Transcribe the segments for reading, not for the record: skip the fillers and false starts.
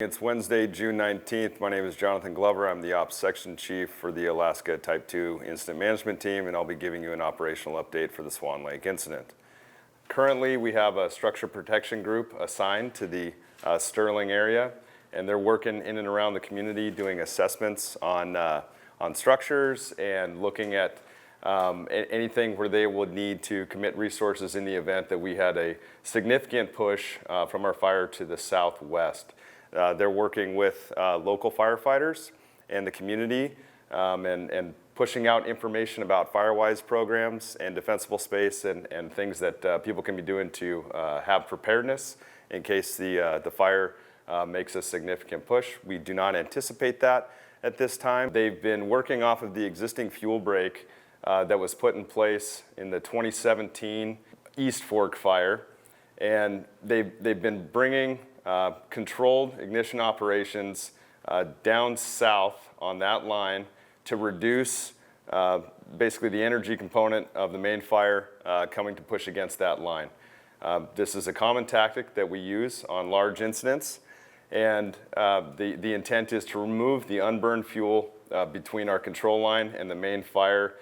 It's Wednesday, June 19th. My name is Jonathan Glover. I'm the Ops Section Chief for the Alaska Type 2 Incident Management Team, and I'll be giving you an operational update for the Swan Lake incident. Currently, we have a structure protection group assigned to the Sterling area, and they're working in and around the community doing assessments on structures and looking at anything where they would need to commit resources in the event that we had a significant push from our fire to the southwest. They're working with local firefighters and the community and pushing out information about Firewise programs and defensible space and things that people can be doing to have preparedness in case the fire makes a significant push. We do not anticipate that at this time. They've been working off of the existing fuel break that was put in place in the 2017 East Fork fire, and they've been bringing controlled ignition operations down south on that line to reduce basically the energy component of the main fire coming to push against that line. This is a common tactic that we use on large incidents, and the intent is to remove the unburned fuel between our control line and the main fire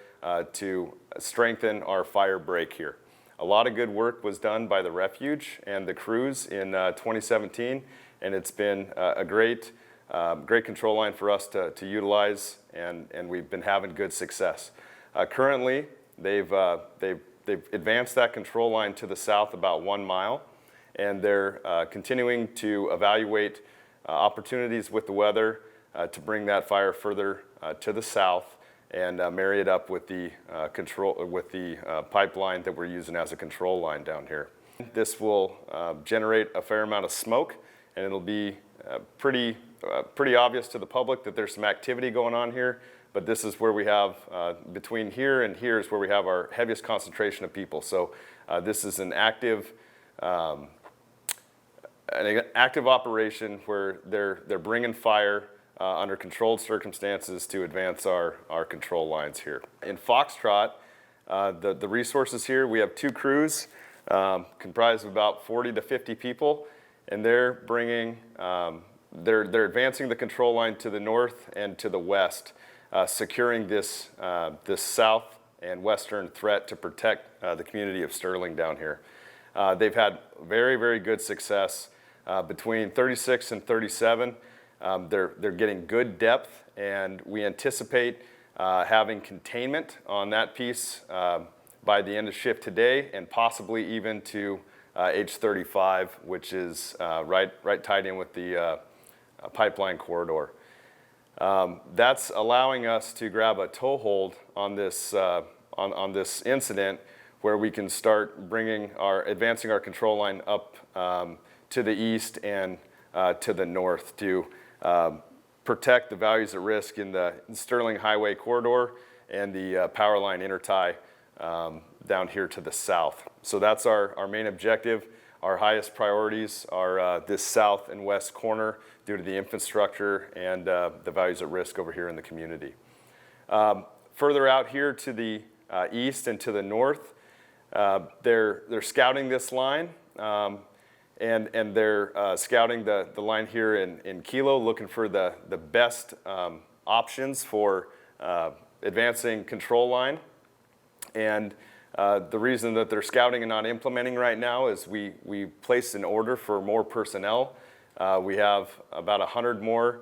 to strengthen our fire break here. A lot of good work was done by the refuge and the crews in 2017, and it's been a great control line for us to utilize, and we've been having good success. Currently, they've advanced that control line to the south about 1 mile, and they're continuing to evaluate opportunities with the weather to bring that fire further to the south and marry it up with the pipeline that we're using as a control line down here. This will generate a fair amount of smoke, and it'll be pretty obvious to the public that there's some activity going on here. But this is where we have between here and here is where we have our heaviest concentration of people. So this is an active operation where they're bringing fire under controlled circumstances to advance our control lines here. In Foxtrot, the resources here, we have 2 crews comprised of about 40 to 50 people, and they're bringing, they're advancing the control line to the north and to the west, securing this south and western threat to protect the community of Sterling down here. They've had very, very good success between 36 and 37. They're getting good depth, and we anticipate having containment on that piece by the end of shift today, and possibly even to H35, which is right tied in with the pipeline corridor. That's allowing us to grab a toehold on this incident, where we can start advancing our control line up to the east and to the north to protect the values at risk in the Sterling Highway corridor and the power line intertie down here to the south. So that's our main objective. Our highest priorities are this south and west corner due to the infrastructure and the values at risk over here in the community. Further out here to the east and to the north, they're scouting this line. And they're scouting the line here in Kilo, looking for the best options for advancing control line. And the reason that they're scouting and not implementing right now is we placed an order for more personnel. We have about 100 more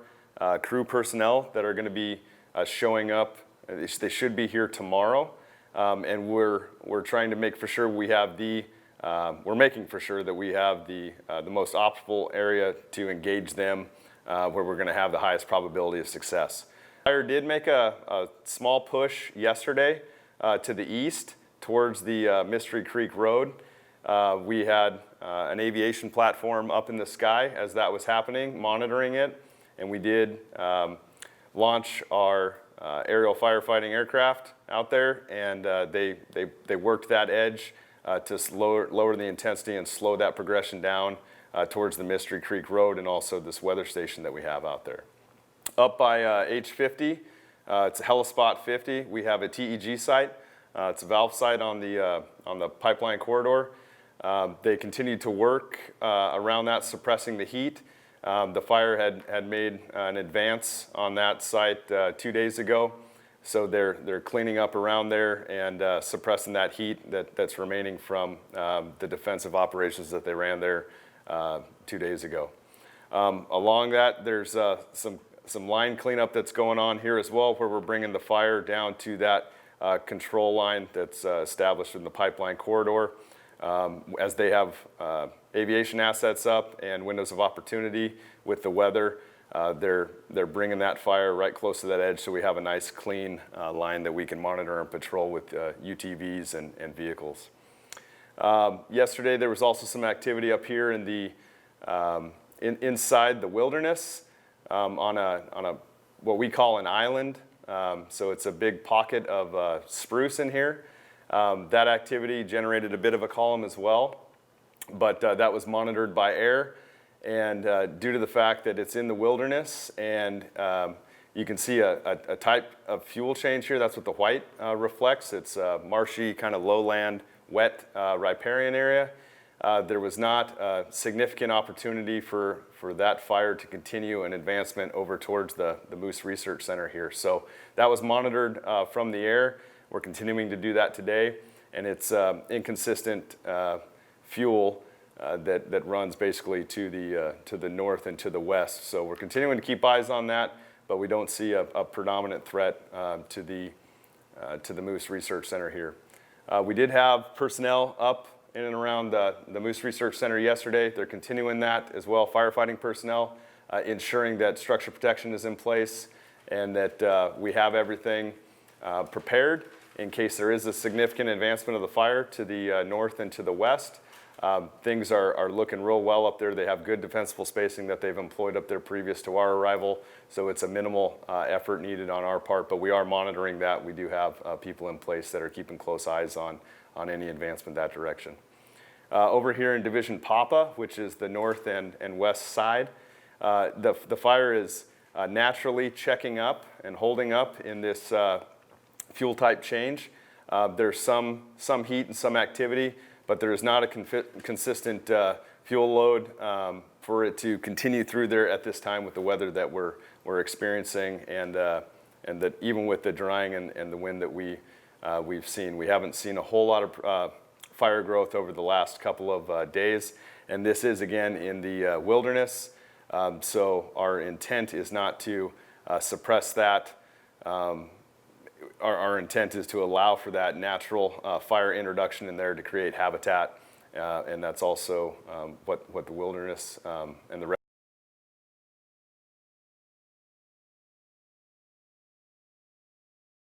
crew personnel that are going to be showing up. They should be here tomorrow, and we're trying to make for sure we have we're making for sure that we have the most optimal area to engage them, where we're going to have the highest probability of success. Fire did make a small push yesterday to the east towards the Mystery Creek Road. We had an aviation platform up in the sky as that was happening, monitoring it, and we did launch our aerial firefighting aircraft out there, and they worked that edge to lower the intensity and slow that progression down towards the Mystery Creek Road and also this weather station that we have out there. Up by H50, it's a Helispot 50. We have a TEG site. It's a valve site on the pipeline corridor. They continue to work around that, suppressing the heat. The fire had made an advance on that site 2 days ago. So they're cleaning up around there and suppressing that heat that's remaining from the defensive operations that they ran there 2 days ago. Along that, there's some line cleanup that's going on here as well, where we're bringing the fire down to that control line that's established in the pipeline corridor. As they have aviation assets up and windows of opportunity with the weather, they're bringing that fire right close to that edge, so we have a nice clean line that we can monitor and patrol with UTVs and vehicles. Yesterday there was also some activity up here in the inside the wilderness on a what we call an island. So it's a big pocket of spruce in here. That activity generated a bit of a column as well, but that was monitored by air. And due to the fact that it's in the wilderness and you can see a type of fuel change here, that's what the white reflects. It's a marshy, kind of lowland, wet riparian area. There was not a significant opportunity for that fire to continue an advancement over towards the Moose Research Center here. So that was monitored from the air. We're continuing to do that today, and it's inconsistent fuel that runs basically to the north and to the west. So we're continuing to keep eyes on that, but we don't see a predominant threat to the Moose Research Center here. We did have personnel up in and around the Moose Research Center yesterday. They're continuing that as well, firefighting personnel, ensuring that structure protection is in place and that we have everything prepared in case there is a significant advancement of the fire to the north and to the west. Things are looking real well up there. They have good defensible spacing that they've employed up there previous to our arrival, so it's a minimal effort needed on our part, but we are monitoring that. We do have people in place that are keeping close eyes on any advancement that direction. Over here in Division Papa, which is the north and west side, the fire is naturally checking up and holding up in this fuel type change. There's some heat and some activity, but there is not a consistent fuel load for it to continue through there at this time with the weather that we're experiencing, and that even with the drying and the wind that we've seen, we haven't seen a whole lot of fire growth over the last couple of days. And this is again in the wilderness, so our intent is not to suppress that. Our intent is to allow for that natural fire introduction in there to create habitat, and that's also what the wilderness and the